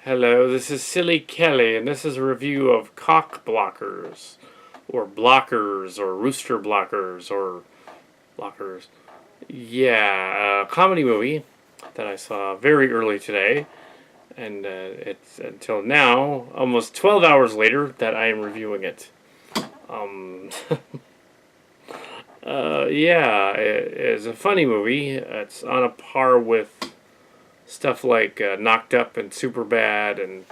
Hello, this is Silly Kelly, and this is a review of Cock Blockers, or Blockers, or Rooster Blockers, or Blockers. Yeah, a comedy movie that I saw very early today, and it's until now, almost 12 hours later, that I am reviewing it. Um, yeah, it is a funny movie. It's on a par with stuff like Knocked Up and Superbad and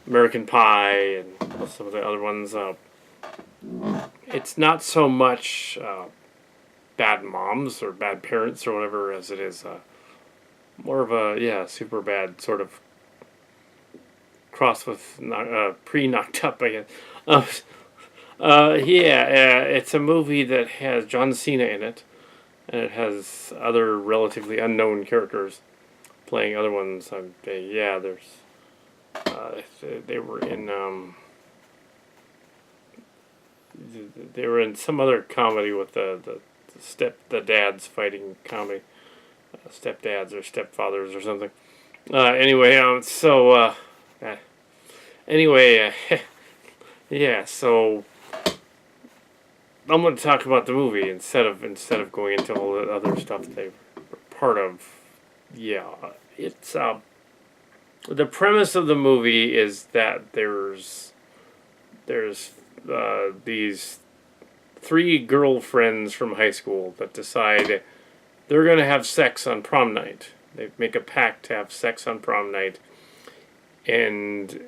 American Pie and some of the other ones. It's not so much bad moms or bad parents or whatever as it is more of a super bad sort of cross with pre Knocked Up, I guess. It's a movie that has John Cena in it, and it has other relatively unknown characters playing other ones. There's they were in they were in some other comedy with the dads fighting comedy, stepdads or stepfathers or something. Anyway, anyway, yeah. So I'm going to talk about the movie instead of going into all the other stuff they were part of. Yeah, it's the premise of the movie is that there's these three girlfriends from high school that decide they're going to have sex on prom night. They make a pact to have sex on prom night, and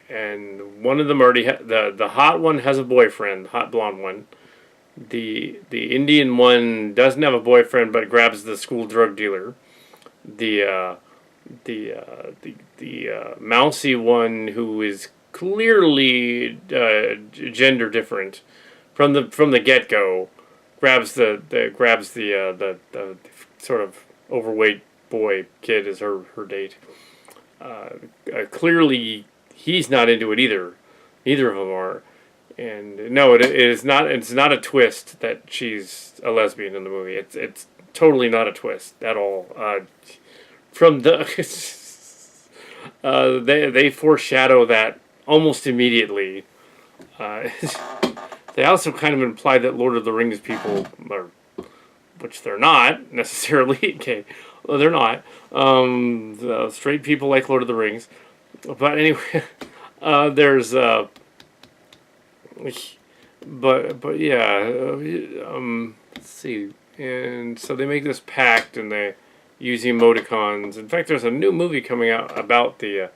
one of them already the hot one has a boyfriend, hot blonde one. The Indian one doesn't have a boyfriend but grabs the school drug dealer. The mousy one who is clearly gender different from the get go grabs the sort of overweight boy kid as her date. Clearly he's not into it either. Neither of them are. And no, it is not. It's not a twist that she's a lesbian in the movie. It's totally not a twist at all. From the they foreshadow that almost immediately. They also kind of imply that Lord of the Rings people are, which they're not necessarily. Okay, well, they're not. Straight people like Lord of the Rings, but anyway, there's but yeah, let's see. And so they make this pact, and they use emoticons. In fact, there's a new movie coming out about the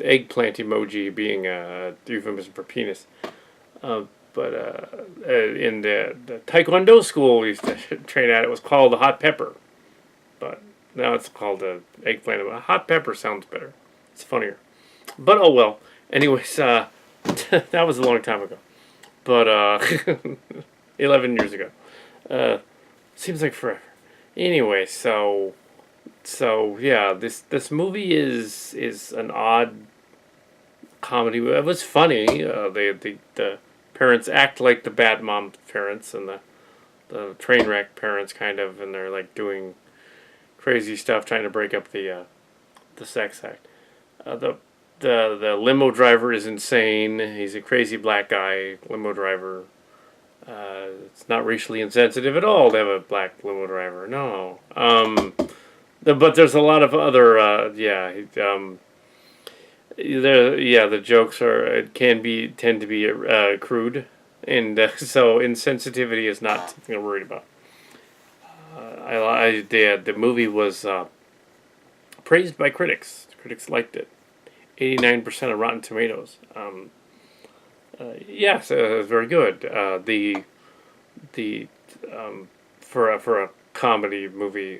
eggplant emoji being a euphemism for penis. But in the Taekwondo school we used to train at, it was called the hot pepper. But now it's called the eggplant. Hot pepper sounds better. It's funnier. But oh well. Anyways, that was a long time ago. But 11 years ago. Seems like forever. Anyway, so yeah, this movie is an odd comedy. It was funny. The parents act like the bad mom parents and the train wreck parents kind of, and they're like doing crazy stuff trying to break up the sex act. The limo driver is insane. He's a crazy black guy limo driver. It's not racially insensitive at all to have a black limo driver. No. But there's a lot of other the jokes tend to be crude, and so insensitivity is not something I'm worried about. The movie was praised by critics. Critics liked it. 89% of Rotten Tomatoes. Yes, it was very good. For a comedy movie,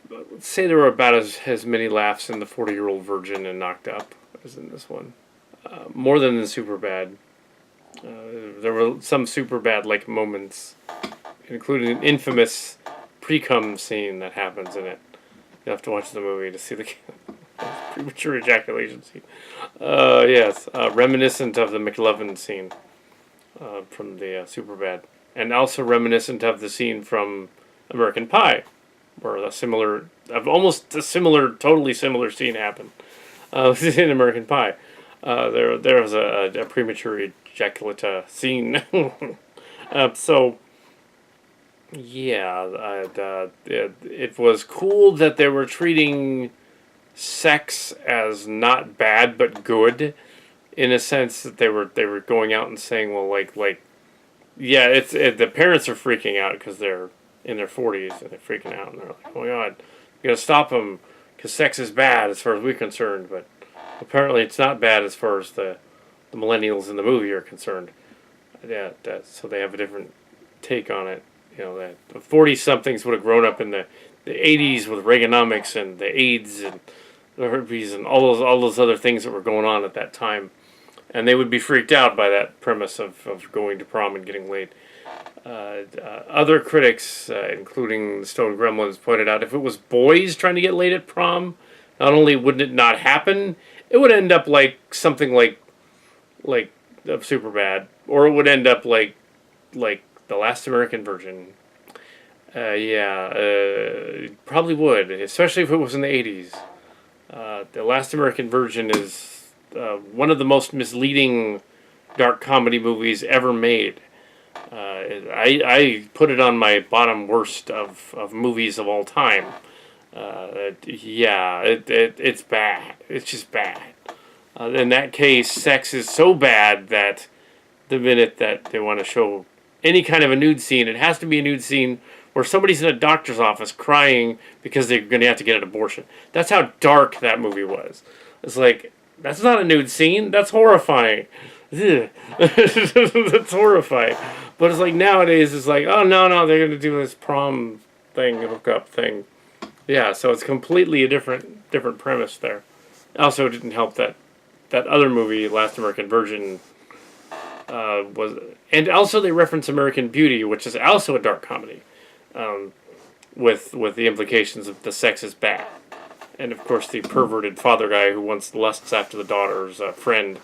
let's say there were about as many laughs in the 40-Year-Old Virgin and Knocked Up as in this one. More than in Superbad. There were some Superbad like moments, including an infamous pre-cum scene that happens in it. You have to watch the movie to see the premature ejaculation scene. Yes, reminiscent of the McLovin scene from the Superbad, and also reminiscent of the scene from American Pie, where almost a similar, totally similar scene happened. In American Pie. There was a premature ejaculate scene. So yeah, it was cool that they were treating sex as not bad but good, in a sense that they were going out and saying, well, yeah, the parents are freaking out because they're in their 40s and they're freaking out and they're like, oh my god, we gotta stop them because sex is bad as far as we're concerned, but apparently it's not bad as far as the millennials in the movie are concerned. Yeah, so they have a different take on it. You know, that the 40-somethings would have grown up in the 80s with Reaganomics and the AIDS and the herpes and all those other things that were going on at that time. And they would be freaked out by that premise of going to prom and getting laid. Other critics, including the Stone Gremlins, pointed out if it was boys trying to get laid at prom, not only wouldn't it not happen, it would end up like something like Superbad, or it would end up like The Last American Virgin. Probably would, especially if it was in the 80s. The Last American Virgin is one of the most misleading dark comedy movies ever made. I put it on my bottom worst of movies of all time. It's bad. It's just bad. In that case, sex is so bad that the minute that they want to show any kind of a nude scene, it has to be a nude scene where somebody's in a doctor's office crying because they're going to have to get an abortion. That's how dark that movie was. It's like, that's not a nude scene. That's horrifying. That's horrifying. But it's like nowadays, it's like, oh no, they're going to do this prom thing, hookup thing. Yeah, so it's completely a different premise there. Also, it didn't help that other movie, Last American Virgin, was, and also they reference American Beauty, which is also a dark comedy, with the implications of the sex is bad, and of course the perverted father guy who wants lusts after the daughter's friend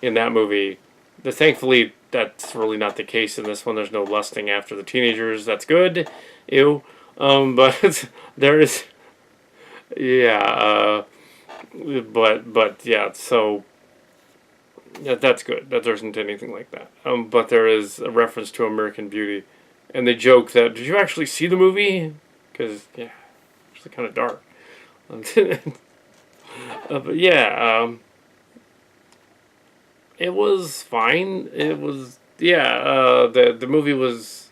in that movie. Thankfully, that's really not the case in this one. There's no lusting after the teenagers. That's good. Ew. But there is, yeah. But yeah. So that's good. That there isn't anything like that. But there is a reference to American Beauty, and they joke that, did you actually see the movie? Because yeah, it's kind of dark. But yeah. It was fine. It was, yeah, the movie was,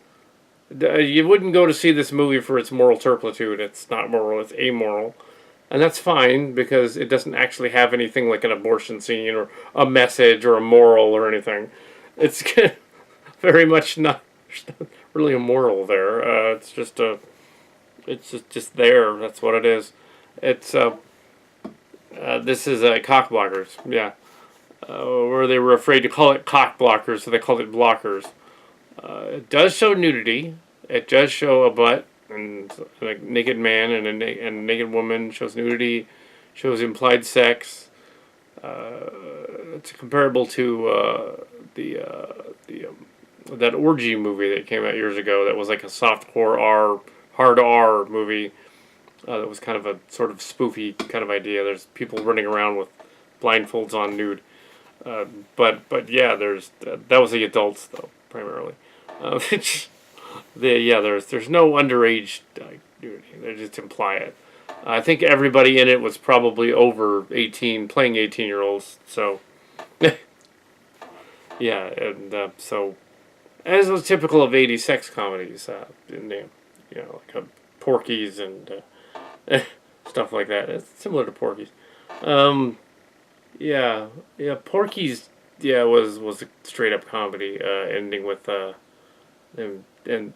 you wouldn't go to see this movie for its moral turpitude. It's not moral, it's amoral. And that's fine, because it doesn't actually have anything like an abortion scene, or a message, or a moral, or anything. It's very much not really a moral there. It's just there. That's what it is. It's, this is cock blockers, yeah. Where they were afraid to call it cock blockers, so they called it blockers. It does show nudity. It does show a butt and a naked man and a naked woman. Shows nudity. Shows implied sex. It's comparable to that orgy movie that came out years ago. That was like a soft horror hard R movie. That was kind of a sort of spoofy kind of idea. There's people running around with blindfolds on, nude. But yeah, there's that was the adults though primarily. There's no underage nudity. They just imply it. I think everybody in it was probably over 18, playing 18-year-olds. So yeah, and so as was typical of 80s sex comedies, like Porky's and stuff like that. It's similar to Porky's. Yeah, Porky's, was a straight up comedy, ending with and then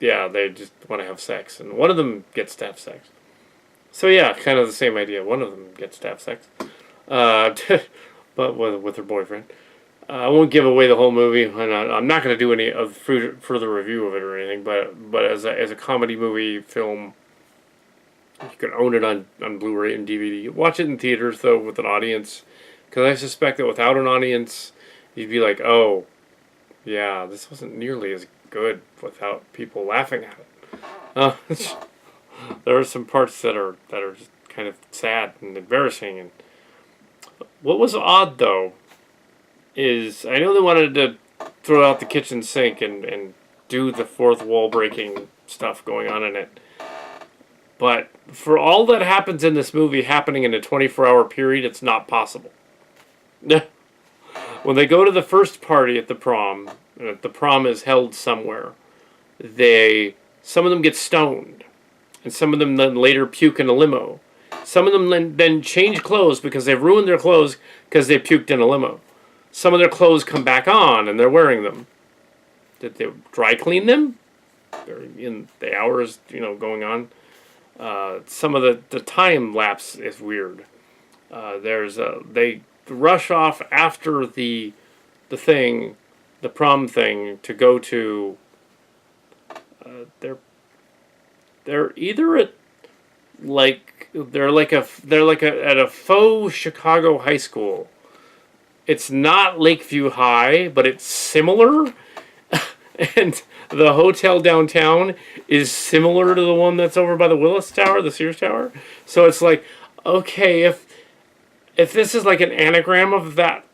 they just want to have sex, and one of them gets to have sex. So yeah, kind of the same idea. One of them gets to have sex, but with her boyfriend. I won't give away the whole movie, and I'm not going to do any of further review of it or anything. But as a comedy movie film, you can own it on Blu-ray and DVD. Watch it in theaters, though, with an audience. Because I suspect that without an audience, you'd be like, oh, yeah, this wasn't nearly as good without people laughing at it. There are some parts that are just kind of sad and embarrassing. And what was odd though is I know they wanted to throw out the kitchen sink and do the fourth wall breaking stuff going on in it. But for all that happens in this movie happening in a 24-hour period, it's not possible. When they go to the first party at the prom is held somewhere, some of them get stoned, and some of them then later puke in a limo. Some of them then change clothes because they've ruined their clothes because they puked in a limo. Some of their clothes come back on and they're wearing them. Did they dry clean them? They're in the hours, going on. Some of the time lapse is weird. They rush off after the prom thing to go to. They're either at at a faux Chicago high school. It's not Lakeview High, but it's similar. And the hotel downtown is similar to the one that's over by the Willis Tower, the Sears Tower. So it's like, okay, if this is like an anagram of that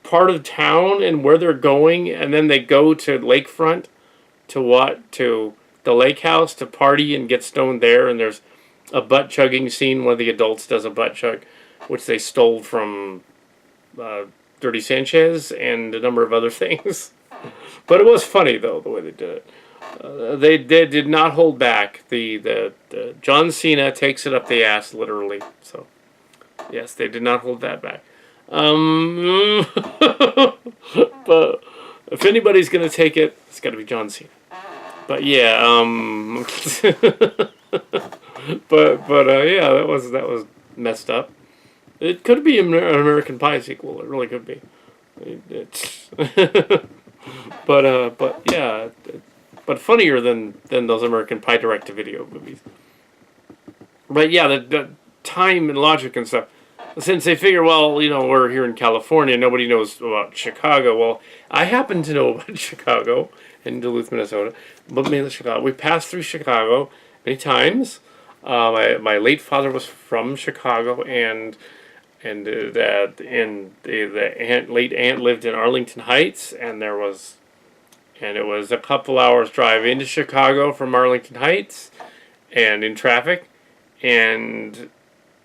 part of town and where they're going, and then they go to Lakefront to the lake house to party and get stoned there, and there's a butt chugging scene. One of the adults does a butt chug, which they stole from Dirty Sanchez and a number of other things. But it was funny though the way they did it. They did not hold back. The John Cena takes it up the ass literally. So yes, they did not hold that back. But if anybody's gonna take it, it's got to be John Cena. But yeah, yeah, that was messed up. It could be an American Pie sequel. It really could be. It's but yeah, but funnier than those American Pie direct-to-video movies. But yeah, the time and logic and stuff. Since they figure, well, we're here in California, nobody knows about Chicago. Well, I happen to know about Chicago in Duluth, Minnesota, but mainly Chicago. We passed through Chicago many times. My late father was from Chicago, and the late aunt lived in Arlington Heights, and it was a couple hours drive into Chicago from Arlington Heights, and in traffic, and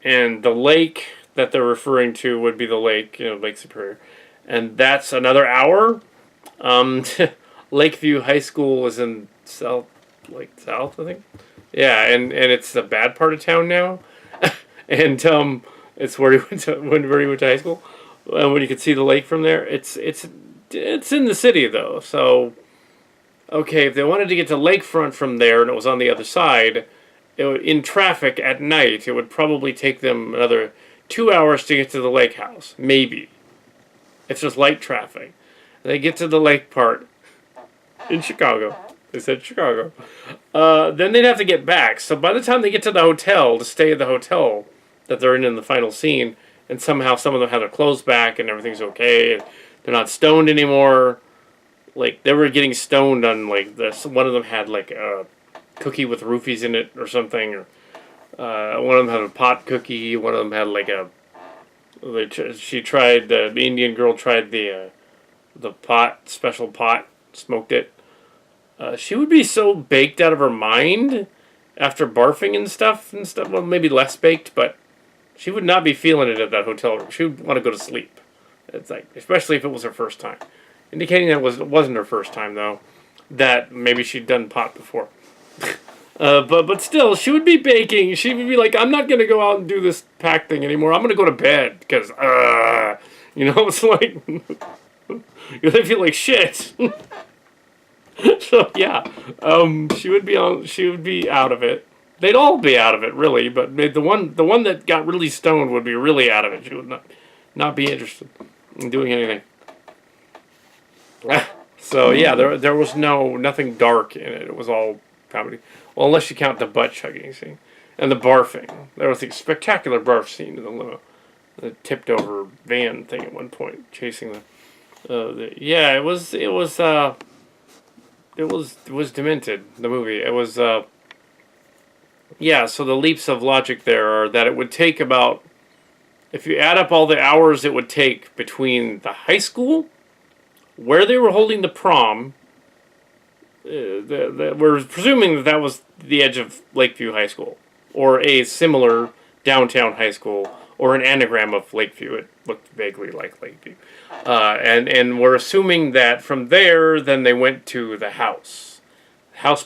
the lake that they're referring to would be the lake, Lake Superior, and that's another hour. Lakeview High School is in south, I think. Yeah, and it's the bad part of town now, and it's where he went to high school, and when you could see the lake from there, it's in the city though. So, okay, if they wanted to get to Lakefront from there and it was on the other side, in traffic at night, it would probably take them another 2 hours to get to the lake house, maybe. It's just light traffic. They get to the lake part in Chicago. They said Chicago. Then they'd have to get back. So by the time they get to the hotel, to stay at the hotel that they're in the final scene, and somehow some of them have their clothes back and everything's okay, and they're not stoned anymore. Like, they were getting stoned on, one of them had, a cookie with roofies in it or something, or one of them had a pot cookie, one of them had, the Indian girl tried the special pot, smoked it. She would be so baked out of her mind after barfing and stuff. Well, maybe less baked, but she would not be feeling it at that hotel room. She would want to go to sleep. It's especially if it was her first time. Indicating that it wasn't her first time, though. That maybe she'd done pot before. But still, she would be baking. She would be like, I'm not going to go out and do this pack thing anymore. I'm going to go to bed because, it's like, I feel like shit. So yeah, she would be out of it. They'd all be out of it, really. But the one that got really stoned would be really out of it. She would not be interested in doing anything. So yeah, there was nothing dark in it. It was all comedy. Well, unless you count the butt chugging scene and the barfing. There was a spectacular barf scene in the limo, the tipped over van thing at one point, chasing yeah, it was demented, the movie. It was yeah, so the leaps of logic there are that it would take about, if you add up all the hours it would take between the high school, where they were holding the prom, we're presuming that that was the edge of Lakeview High School, or a similar downtown high school, or an anagram of Lakeview. It looked vaguely like Lakeview. And we're assuming that from there, then they went to the house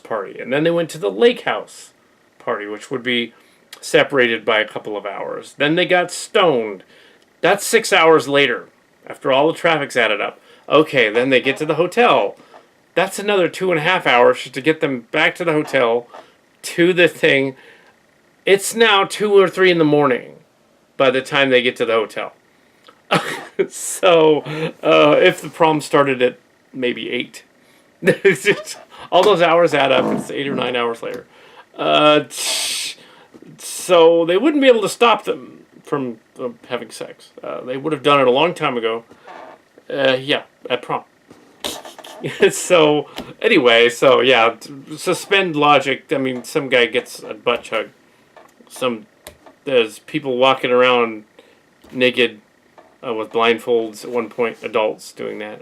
party, and then they went to the lake house party, which would be separated by a couple of hours. Then they got stoned. That's 6 hours later, after all the traffic's added up. Okay, then they get to the hotel. That's another 2.5 hours just to get them back to the hotel, to the thing. It's now 2 or 3 in the morning by the time they get to the hotel. So, if the prom started at maybe 8, all those hours add up. It's 8 or 9 hours later. So they wouldn't be able to stop them from having sex. They would have done it a long time ago. Yeah, at prom. So, anyway, so yeah, suspend logic. I mean, some guy gets a butt chug. There's people walking around naked with blindfolds at one point, adults doing that.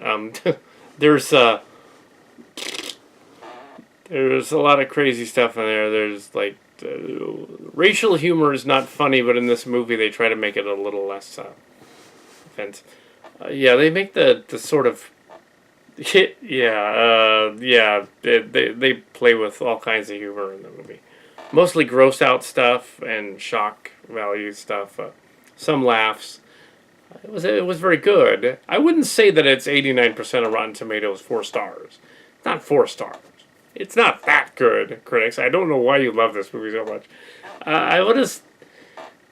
There's a lot of crazy stuff in there. There's like, racial humor is not funny, but in this movie they try to make it a little less offensive. Yeah, they make the sort of yeah, they play with all kinds of humor in the movie. Mostly gross out stuff and shock value stuff. Some laughs. It was very good. I wouldn't say that it's 89% of Rotten Tomatoes, 4 stars. Not 4 stars. It's not that good, critics. I don't know why you love this movie so much.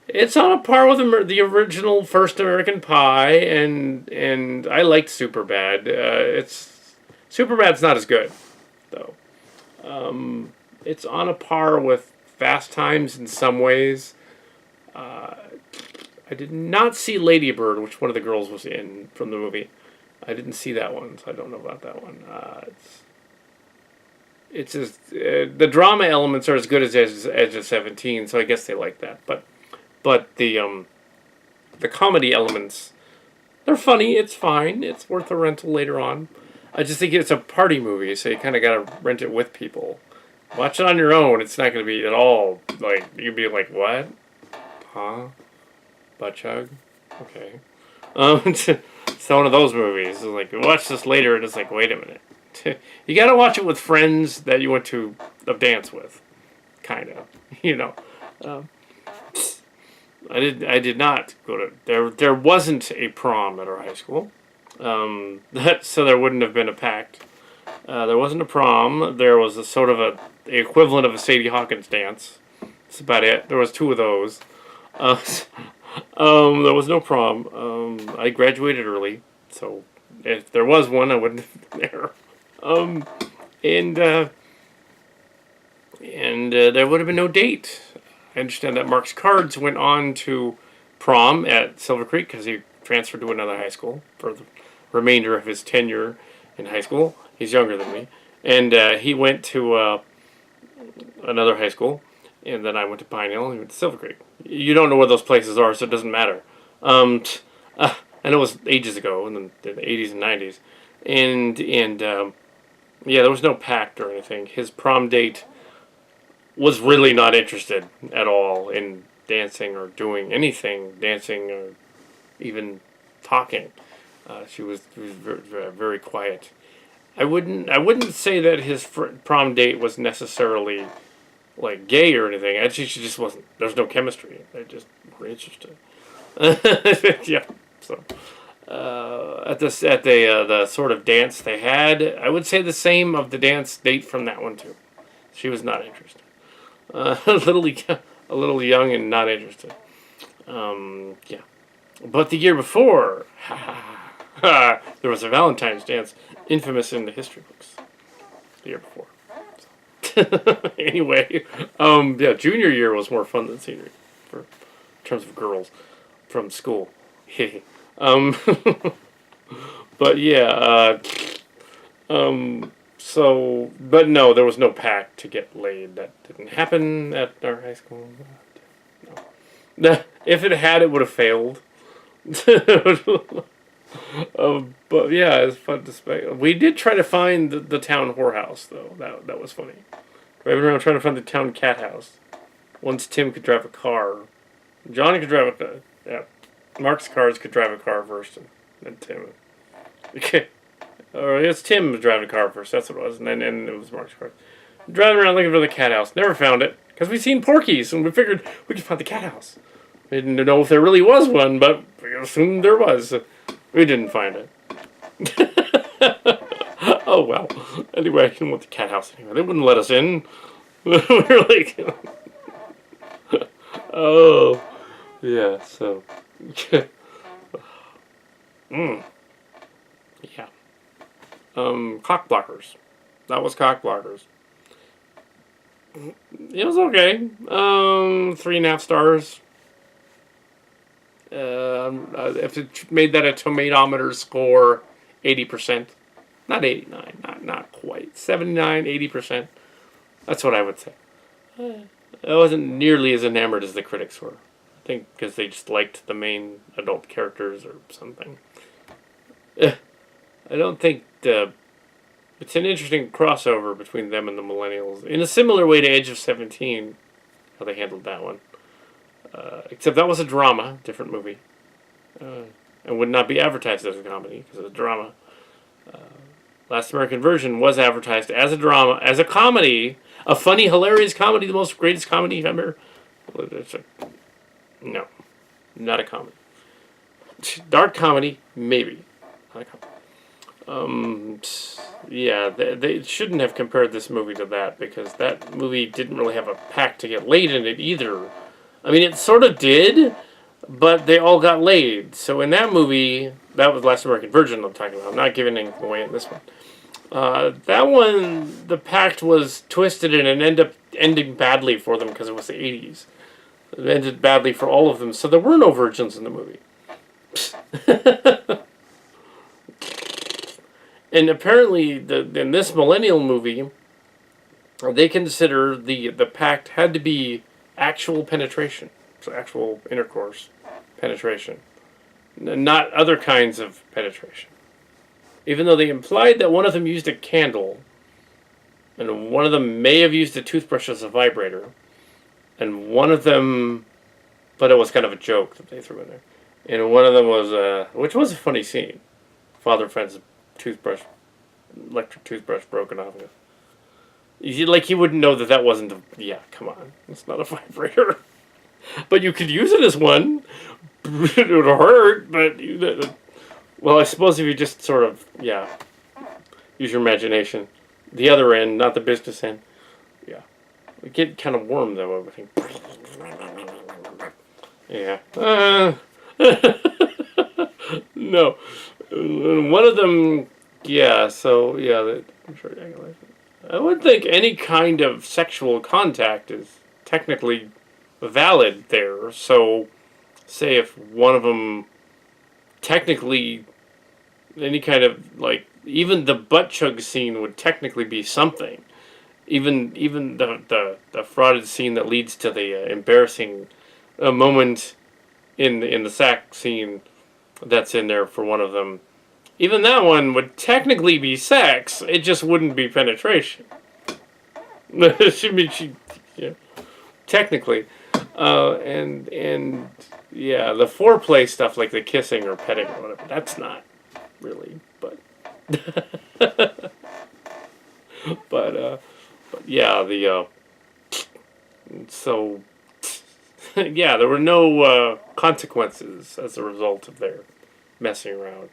It's on a par with the original first American Pie, and I liked Superbad. Superbad's not as good, though. It's on a par with Fast Times in some ways. I did not see Lady Bird, which one of the girls was in from the movie. I didn't see that one, so I don't know about that one. It's just the drama elements are as good as Edge of 17, so I guess they like that. But the comedy elements, they're funny. It's fine. It's worth a rental later on. I just think it's a party movie, so you kind of got to rent it with people. Watch it on your own. It's not going to be at all like, you'd be like, what? Huh? Butt chug? Okay. It's one of those movies. It's like, you watch this later, and it's like, wait a minute. You got to watch it with friends that you went to a dance with, kind of. You know. I did not go to there wasn't a prom at our high school, so there wouldn't have been a pact. There wasn't a prom. There was a sort of the equivalent of a Sadie Hawkins dance. That's about it. There was 2 of those. There was no prom. I graduated early, so if there was one, I wouldn't have been there. And there would have been no date. I understand that Mark's Cards went on to prom at Silver Creek because he transferred to another high school for the remainder of his tenure in high school. He's younger than me. And he went to another high school, and then I went to Pine Hill, and he went to Silver Creek. You don't know where those places are, so it doesn't matter. And it was ages ago, in the 80s and 90s. And yeah, there was no pact or anything. His prom date was really not interested at all in dancing or doing anything, dancing or even talking. She was very, very quiet. I wouldn't say that his prom date was necessarily like gay or anything. Actually, she just wasn't. There's no chemistry. They just weren't interested. Yeah. So at the sort of dance they had, I would say the same of the dance date from that one too. She was not interested. A little young and not interested. Yeah. But the year before, there was a Valentine's dance, infamous in the history books. The year before. So. Anyway, yeah, junior year was more fun than senior year, in terms of girls from school. But yeah, but no, there was no pact to get laid. That didn't happen at our high school. No. If it had, it would have failed. But yeah, it's fun to spec. We did try to find the town whorehouse, though. That was funny. Driving around trying to find the town cat house. Once Tim could drive a car. Johnny could drive a car. Yeah. Mark's cars could drive a car first, and then Tim. Okay. Or I guess Tim was driving a car first. That's what it was. And then it was Mark's car. Driving around looking for the cat house. Never found it. Because we seen Porky's, and we figured we could find the cat house. We didn't know if there really was one, but we assumed there was. So we didn't find it. Oh, well. Anyway, I didn't want the cat house anyway. They wouldn't let us in. We were like... Oh. Yeah, so... Yeah. Cock blockers. That was cock blockers. It was okay. 3.5 stars. If it made that a tomatometer score, 80%. Not 89. Not quite. 79, 80%. That's what I would say. I wasn't nearly as enamored as the critics were. I think because they just liked the main adult characters or something. I don't think it's an interesting crossover between them and the millennials. In a similar way to Edge of 17, how they handled that one. Except that was a drama, different movie. And would not be advertised as a comedy because of the drama. Last American Version was advertised as a drama, as a comedy, a funny, hilarious comedy, the most greatest comedy ever. No, not a comedy. Dark comedy, maybe. Not a comedy. Yeah, they shouldn't have compared this movie to that because that movie didn't really have a pact to get laid in it either. I mean, it sort of did, but they all got laid. So in that movie, that was Last American Virgin I'm talking about. I'm not giving anything away in this one. That one, the pact was twisted and it ended up ending badly for them because it was the 80s. It ended badly for all of them, so there were no virgins in the movie. And apparently, in this millennial movie, they consider the pact had to be actual penetration, so actual intercourse penetration, not other kinds of penetration. Even though they implied that one of them used a candle, and one of them may have used a toothbrush as a vibrator, and one of them, but it was kind of a joke that they threw in there. And one of them was, which was a funny scene. Father finds a toothbrush, electric toothbrush broken off. Like he wouldn't know that wasn't yeah, come on. It's not a vibrator. But you could use it as one. It would hurt, but... Well, I suppose if you just sort of, yeah, use your imagination. The other end, not the business end. Yeah. It get kind of warm, though, everything. Yeah. No. One of them, yeah, so, yeah. I would think any kind of sexual contact is technically valid there. So, say if one of them technically... Any kind of, like, even the butt chug scene would technically be something. Even the frauded scene that leads to the embarrassing moment in the sack scene that's in there for one of them. Even that one would technically be sex. It just wouldn't be penetration. Yeah, technically. And yeah, the foreplay stuff like the kissing or petting or whatever, that's not really, but but yeah, so yeah, there were no consequences as a result of their messing around.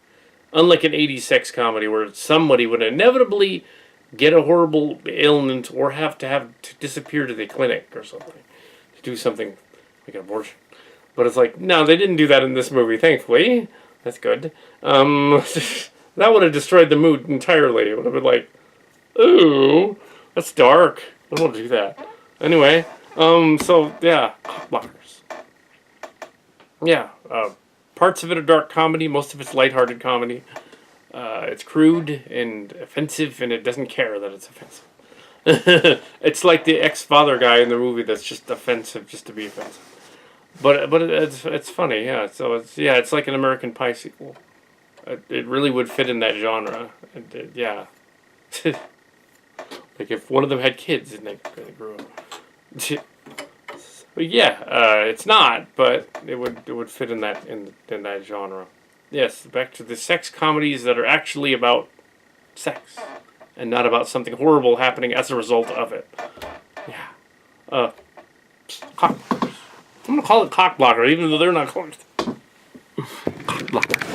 Unlike an 80s sex comedy where somebody would inevitably get a horrible ailment or have to disappear to the clinic or something to do something like an abortion. But it's like, no, they didn't do that in this movie, thankfully. That's good. That would have destroyed the mood entirely. It would have been like, ooh, that's dark. I don't want to do that. Anyway, so, yeah, blockers. Yeah, parts of it are dark comedy, most of it's lighthearted comedy. It's crude and offensive, and it doesn't care that it's offensive. It's like the ex-father guy in the movie that's just offensive just to be offensive. But it's funny, yeah. So it's like an American Pie sequel. It really would fit in that genre. Yeah. Like if one of them had kids and they grew up. But yeah, it's not, but it would fit in that genre. Yes, back to the sex comedies that are actually about sex and not about something horrible happening as a result of it. Yeah. Cock blockers. I'm gonna call it cock blocker, even though they're not calling it.